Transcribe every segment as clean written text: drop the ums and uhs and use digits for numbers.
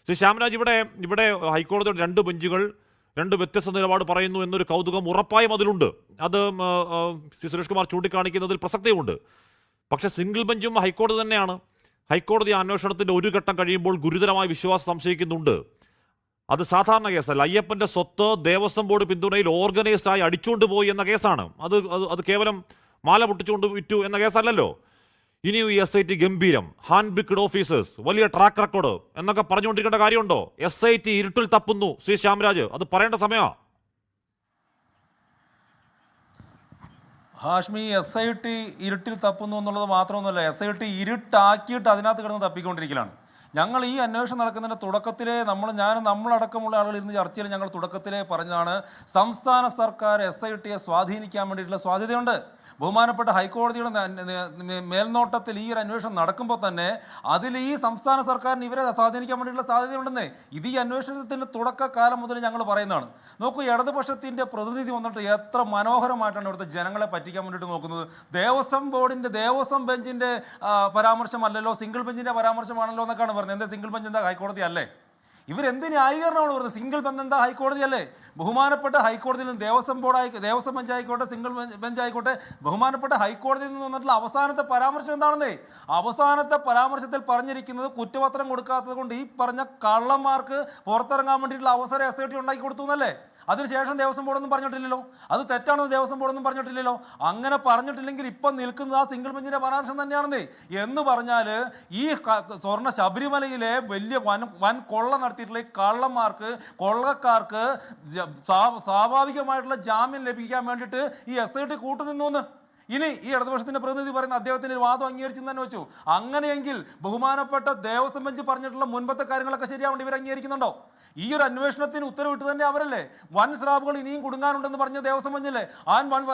ശ്രീ ശ്യാംരാജ്, ഇവിടെ ഹൈക്കോടതിയുടെ 2 ബെഞ്ചുകൾ 2 വ്യത്യസ്ത നിലപാട് പറയുന്നു എന്നൊരു കൗതുകം ഉറപ്പായും അതിലുണ്ട്. അത് ശ്രീ സുരേഷ് കുമാർ ചൂണ്ടിക്കാണിക്കുന്നതിൽ പ്രസക്തിയുമുണ്ട്. പക്ഷേ സിംഗിൾ ബെഞ്ചും ഹൈക്കോടതി തന്നെയാണ്. ഹൈക്കോടതി അന്വേഷണത്തിൻ്റെ ഒരു ഘട്ടം കഴിയുമ്പോൾ ഗുരുതരമായ വിശ്വാസം സംശയിക്കുന്നുണ്ട്. അത് സാധാരണ കേസല്ല. അയ്യപ്പൻ്റെ സ്വത്ത് ദേവസ്വം ബോർഡ് പിന്തുണയിൽ ഓർഗനൈസ്ഡായി അടിച്ചുകൊണ്ട് പോയി എന്ന കേസാണ്. അത് കേവലം മാല പൊട്ടിച്ചുകൊണ്ട് വിറ്റു എന്ന കേസല്ലല്ലോ. ഇനിയും ഈ SIT ഗംഭീരം, ഹാൻഡ് പിക്ഡ് ഓഫീസേഴ്സ്, വലിയ ട്രാക്ക് റെക്കോർഡ് എന്നൊക്കെ പറഞ്ഞുകൊണ്ടിരിക്കേണ്ട കാര്യമുണ്ടോ? SIT ഇരുട്ടിൽ തപ്പുന്നു. ശ്രീ ശ്യാംരാജ്, അത് പറയേണ്ട സമയമാണ്. ഹാഷ്മി, SIT ഇരുട്ടിൽ തപ്പുന്നു എന്നുള്ളത് മാത്രമൊന്നുമല്ല, SIT ഇരുട്ടാക്കിയിട്ട് അതിനകത്ത് കിടന്ന് തപ്പിക്കൊണ്ടിരിക്കലാണ്. ഞങ്ങൾ ഈ അന്വേഷണം നടക്കുന്നതിൻ്റെ തുടക്കത്തിലെ നമ്മളടക്കമുള്ള ആളുകൾ ഇരുന്ന് ചർച്ചയിൽ ഞങ്ങൾ തുടക്കത്തിലെ പറഞ്ഞതാണ്, സംസ്ഥാന സർക്കാർ SITയെ സ്വാധീനിക്കാൻ വേണ്ടിയിട്ടുള്ള സാധ്യതയുണ്ട്. ബഹുമാനപ്പെട്ട ഹൈക്കോടതിയുടെ മേൽനോട്ടത്തിൽ ഈ ഒരു അന്വേഷണം നടക്കുമ്പോൾ തന്നെ അതിൽ ഈ സംസ്ഥാന സർക്കാരിന് ഇവരെ സ്വാധീനിക്കാൻ വേണ്ടിയിട്ടുള്ള സാധ്യതയുണ്ടെന്നേ ഈ അന്വേഷണത്തിൻ്റെ തുടക്കകാലം മുതൽ ഞങ്ങൾ പറയുന്നതാണ്. നോക്കൂ, ഇടതുപക്ഷത്തിൻ്റെ പ്രതിനിധി വന്നിട്ട് എത്ര മനോഹരമായിട്ടാണ് ഇവിടുത്തെ ജനങ്ങളെ പറ്റിക്കാൻ വേണ്ടിയിട്ട് നോക്കുന്നത്. ദേവസ്വം ബെഞ്ചിൻ്റെ പരാമർശമല്ലല്ലോ, സിംഗിൾ ബെഞ്ചിൻ്റെ പരാമർശമാണല്ലോ എന്നൊക്കെയാണ് പറഞ്ഞത്. എന്താ സിംഗിൾ ബെഞ്ച് എന്താ ഹൈക്കോടതി അല്ലേ? ഇവരെന്ത് ന്യായീകരണമാണ് പറയുന്നത്? സിംഗിൾ ബെഞ്ച് എന്താ ഹൈക്കോടതി അല്ലേ? ബഹുമാനപ്പെട്ട ഹൈക്കോടതിയിൽ നിന്ന് ദേവസ്വം ബെഞ്ച് ആയിക്കോട്ടെ, സിംഗിൾ ബെഞ്ച് ആയിക്കോട്ടെ, ബഹുമാനപ്പെട്ട ഹൈക്കോടതിയിൽ നിന്ന് വന്നിട്ടുള്ള അവസാനത്തെ പരാമർശം എന്താണെന്നേ? അവസാനത്തെ പരാമർശത്തിൽ പറഞ്ഞിരിക്കുന്നത് കുറ്റപത്രം കൊടുക്കാത്തത് കൊണ്ട് ഈ പറഞ്ഞ കള്ളന്മാർക്ക് പുറത്തിറങ്ങാൻ വേണ്ടിയിട്ടുള്ള അവസരം SIT ഉണ്ടാക്കി കൊടുത്തു എന്നല്ലേ? അതിനുശേഷം ദേവസ്വം ബോർഡൊന്നും പറഞ്ഞിട്ടില്ലല്ലോ. അത് തെറ്റാണെന്ന് ദേവസ്വം ബോർഡൊന്നും പറഞ്ഞിട്ടില്ലല്ലോ. അങ്ങനെ പറഞ്ഞിട്ടില്ലെങ്കിൽ ഇപ്പം നിൽക്കുന്നത് ആ സിംഗിൾ ബെഞ്ചിൻ്റെ പരാമർശം തന്നെയാണെന്നേ. എന്ന് പറഞ്ഞാൽ ഈ ശബരിമലയിലെ വലിയ വൻ കൊള്ള നടത്തിയിട്ടുള്ള ഈ കൊള്ളക്കാർക്ക് സ്വാഭാവികമായിട്ടുള്ള ജാമ്യം ലഭിക്കാൻ വേണ്ടിയിട്ട് ഈ SIT കൂട്ടുനിന്നു എന്ന് ഇനി ഈ ഇടതുപക്ഷത്തിൻ്റെ പ്രതിനിധി പറയുന്ന അദ്ദേഹത്തിൻ്റെ വാദം അംഗീകരിച്ചെന്ന് തന്നെ വെച്ചു. അങ്ങനെയെങ്കിൽ ബഹുമാനപ്പെട്ട ദേവസ്വം ബെഞ്ച് പറഞ്ഞിട്ടുള്ള മുൻപത്തെ കാര്യങ്ങളൊക്കെ ശരിയാവേണ്ടി ഇവർ അംഗീകരിക്കുന്നുണ്ടോ? ഈ ഒരു അന്വേഷണത്തിന് ഉത്തരവിട്ട് തന്നെ അവരല്ലേ. വൻ സ്രാവുകൾ ഇനിയും കുടുങ്ങാനുണ്ടെന്ന് പറഞ്ഞ ദേവസ്വം ബെഞ്ചല്ലേ.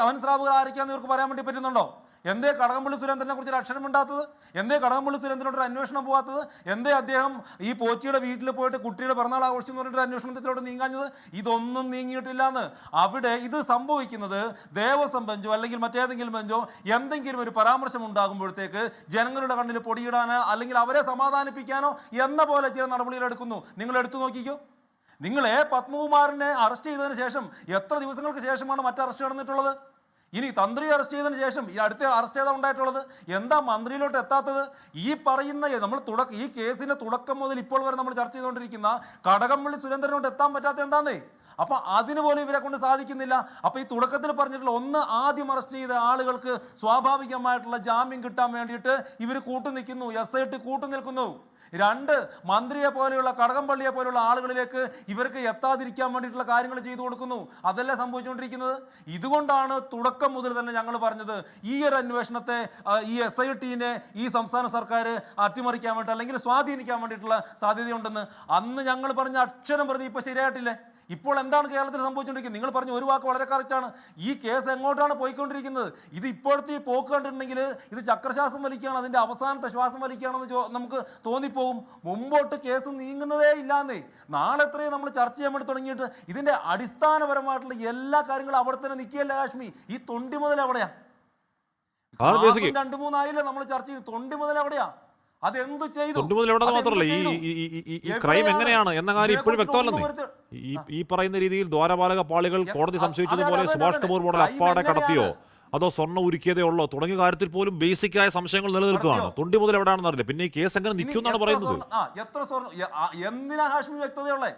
വൻ സ്രാവുകൾ ആരൊക്കെയാണെന്ന് ഇവർക്ക് പറയാൻ വേണ്ടി പറ്റുന്നുണ്ടോ? എന്തേ കടകംപള്ളി സുരേന്ദ്രനെ കുറിച്ച് ഒരു അക്ഷരം ഉണ്ടാത്തത്? എന്തേ കടകംപള്ളി സുരേന്ദ്രനോട് അന്വേഷണം പോകാത്തത്? എന്തേ അദ്ദേഹം ഈ പോച്ചിയുടെ വീട്ടിൽ പോയിട്ട് കുട്ടിയുടെ പിറന്നാൾ ആഘോഷിച്ചു എന്ന് പറഞ്ഞിട്ട് അന്വേഷണത്തിലോട്ട് നീങ്ങാഞ്ഞത്? ഇതൊന്നും നീങ്ങിയിട്ടില്ലാന്ന്. അവിടെ ഇത് സംഭവിക്കുന്നത് ദേവസ്വം ബെഞ്ചോ അല്ലെങ്കിൽ മറ്റേതെങ്കിലും ബെഞ്ചോ എന്തെങ്കിലും ഒരു പരാമർശം ഉണ്ടാകുമ്പോഴത്തേക്ക് ജനങ്ങളുടെ കണ്ണിൽ പൊടിയിടാനോ അല്ലെങ്കിൽ അവരെ സമാധാനിപ്പിക്കാനോ എന്ന പോലെ ചില നടപടികൾ എടുക്കുന്നു. നിങ്ങൾ എടുത്തു നോക്കിക്കോ. നിങ്ങളെ പത്മകുമാറിനെ അറസ്റ്റ് ചെയ്തതിന് ശേഷം എത്ര ദിവസങ്ങൾക്ക് ശേഷമാണ് മറ്റ് അറസ്റ്റ് നടന്നിട്ടുള്ളത്? ഇനി തന്ത്രി അറസ്റ്റ് ചെയ്തതിന് ശേഷം ഈ അടുത്ത അറസ്റ്റ് ചെയ്താൽ ഉണ്ടായിട്ടുള്ളത് എന്താ മന്ത്രിയിലോട്ട് എത്താത്തത്? ഈ പറയുന്ന ഈ കേസിന്റെ തുടക്കം മുതൽ ഇപ്പോൾ വരെ നമ്മൾ ചർച്ച ചെയ്തുകൊണ്ടിരിക്കുന്ന കടകംപള്ളി സുരേന്ദ്രനോട്ട് എത്താൻ പറ്റാത്ത എന്താന്നേ? അപ്പം അതിന് പോലും ഇവരെ കൊണ്ട് സാധിക്കുന്നില്ല. അപ്പം ഈ തുടക്കത്തിൽ പറഞ്ഞിട്ടുള്ള ആദ്യം അറസ്റ്റ് ചെയ്ത ആളുകൾക്ക് സ്വാഭാവികമായിട്ടുള്ള ജാമ്യം കിട്ടാൻ വേണ്ടിയിട്ട് ഇവർ കൂട്ടുനിൽക്കുന്നു, SIT കൂട്ടുനിൽക്കുന്നു. 2, മന്ത്രിയെ പോലെയുള്ള കടകംപള്ളിയെ പോലെയുള്ള ആളുകളിലേക്ക് ഇവർക്ക് എത്താതിരിക്കാൻ വേണ്ടിയിട്ടുള്ള കാര്യങ്ങൾ ചെയ്തു കൊടുക്കുന്നു. അതല്ലേ സംഭവിച്ചുകൊണ്ടിരിക്കുന്നത്? ഇതുകൊണ്ടാണ് തുടക്കം മുതൽ തന്നെ ഞങ്ങൾ പറഞ്ഞത് ഈ ഒരു അന്വേഷണത്തെ ഈ SITനെ ഈ സംസ്ഥാന സർക്കാർ അട്ടിമറിക്കാൻ വേണ്ടി അല്ലെങ്കിൽ സ്വാധീനിക്കാൻ വേണ്ടിയിട്ടുള്ള സാധ്യതയുണ്ടെന്ന് അന്ന് ഞങ്ങൾ പറഞ്ഞ അക്ഷരം പ്രതി ഇപ്പോൾ ശരിയായിട്ടില്ലേ? ഇപ്പോൾ എന്താണ് കേരളത്തിൽ സംഭവിച്ചുകൊണ്ടിരിക്കുന്നത്? നിങ്ങൾ പറഞ്ഞ ഒരു വാക്ക് വളരെ കറക്റ്റാണ്. ഈ കേസ് എങ്ങോട്ടാണ് പോയിക്കൊണ്ടിരിക്കുന്നത്? ഇത് ഇപ്പോഴത്തെ ഈ പോക്ക് കണ്ടിട്ടുണ്ടെങ്കിൽ ഇത് ചക്രശ്വാസം വലിക്കുകയാണ്, അതിൻ്റെ അവസാനത്തെ ശ്വാസം വലിക്കുകയാണെന്ന് നമുക്ക് തോന്നിപ്പോകും. മുമ്പോട്ട് കേസ് നീങ്ങുന്നതേ ഇല്ലാന്നേ. നാളെ എത്രയും നമ്മൾ ചർച്ച ചെയ്യാൻ വേണ്ടി തുടങ്ങിയിട്ട് ഇതിൻ്റെ അടിസ്ഥാനപരമായിട്ടുള്ള എല്ലാ കാര്യങ്ങളും അവിടെ തന്നെ നിൽക്കുകയല്ല കാശ്മി. ഈ തൊണ്ടി മുതൽ എവിടെയാ? 2-3 ആയില്ലേ നമ്മൾ ചർച്ച ചെയ്ത്? തൊണ്ടി മുതൽ എവിടെയാ? അതെന്ത് ചെയ്തു? മാത്രമല്ല ഈ ക്രൈം എങ്ങനെയാണ് എന്ന കാര്യം ഇപ്പോഴും വ്യക്തമല്ലെന്നേ. ഈ പറയുന്ന രീതിയിൽ ദ്വാരപാലക പാളികൾ കോടതി സംശയിച്ചതുപോലെ സുഭാഷ് കപൂർ മോഡൽ അപ്പാടെ കടത്തിയോ അതോ സ്വർണ്ണം ഉരുക്കിയതേ ഉള്ളോ തുടങ്ങിയ കാര്യത്തിൽ പോലും ബേസിക് ആയ സംശയങ്ങൾ നിലനിൽക്കുകയാണ്. തൊണ്ടി മുതൽ എവിടെയാണെന്ന് അറിയില്ല. പിന്നെ ഈ കേസ് എങ്ങനെ നിൽക്കും എന്നാണ് പറയുന്നത്. എത്ര സ്വർണ്ണം? എന്തിനാ ഹാഷ്മി വ്യക്തതയുള്ളേ?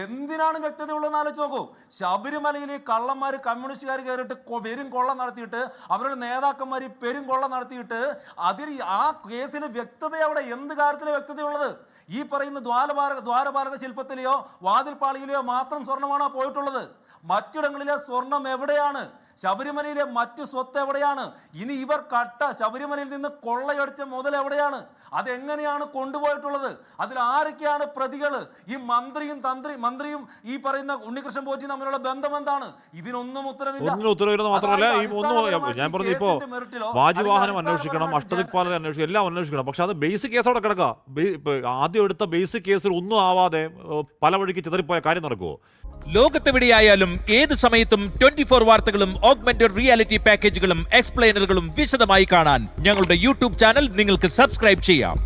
എന്തിനാണ് വ്യക്തത ഉള്ളതെന്ന് ആലോചിച്ച് നോക്കൂ. ശബരിമലയിൽ ഈ കള്ളന്മാർ കമ്മ്യൂണിസ്റ്റുകാർ കയറിയിട്ട് പെരും കൊള്ള നടത്തിയിട്ട് അവരുടെ നേതാക്കന്മാർ പെരും കൊള്ള നടത്തിയിട്ട് അതിൽ ആ കേസിന് വ്യക്തത അവിടെ എന്ത് കാര്യത്തിലെ വ്യക്തതയുള്ളത്? ഈ പറയുന്ന ദ്വാരപാലക ശില്പത്തിലെയോ വാതിൽപ്പാളിയിലെയോ മാത്രം സ്വർണ്ണമാണോ പോയിട്ടുള്ളത്? മറ്റിടങ്ങളിലെ സ്വർണം എവിടെയാണ്? ശബരിമലയിലെ മറ്റു സ്വത്ത് എവിടെയാണ്? ഇനി ഇവർ ശബരിമലയിൽ നിന്ന് കൊള്ളയടിച്ച മുതൽ എവിടെയാണ്? അതെങ്ങനെയാണ് കൊണ്ടുപോയിട്ടുള്ളത്? അതിൽ ആരൊക്കെയാണ് പ്രതികൾ? ഈ മന്ത്രിയും ഈ പറയുന്ന ഉണ്ണികൃഷ്ണൻ പോറ്റി തമ്മിലുള്ള ബന്ധം എന്താണ്? ഇതിനൊന്നും ഉത്തരവില്ല. മാത്രമല്ല ഞാൻ പറഞ്ഞു, ഇപ്പോ വാജിവാഹനം അന്വേഷിക്കണം, അഷ്ടദിക്പാലകരെ അന്വേഷിക്കണം, എല്ലാം അന്വേഷിക്കണം. പക്ഷെ അത് ബേസിക് കേസ് അവിടെ കിടക്കുക. ആദ്യം എടുത്ത ബേസിക് കേസിൽ ഒന്നും ആവാതെ പല വഴിക്ക് ചിതറിപ്പോയ കാര്യം നടക്കുമോ? ലോകത്തെവിടെയായാലും ഏത് സമയത്തും 24 വാർത്തകളും ഓഗ്മെന്റഡ് റിയാലിറ്റി പാക്കേജുകളും എക്സ്പ്ലെയിനറുകളും വിശദമായി കാണാൻ ഞങ്ങളുടെ യൂട്യൂബ് ചാനൽ നിങ്ങൾക്ക് സബ്സ്ക്രൈബ് ചെയ്യാം.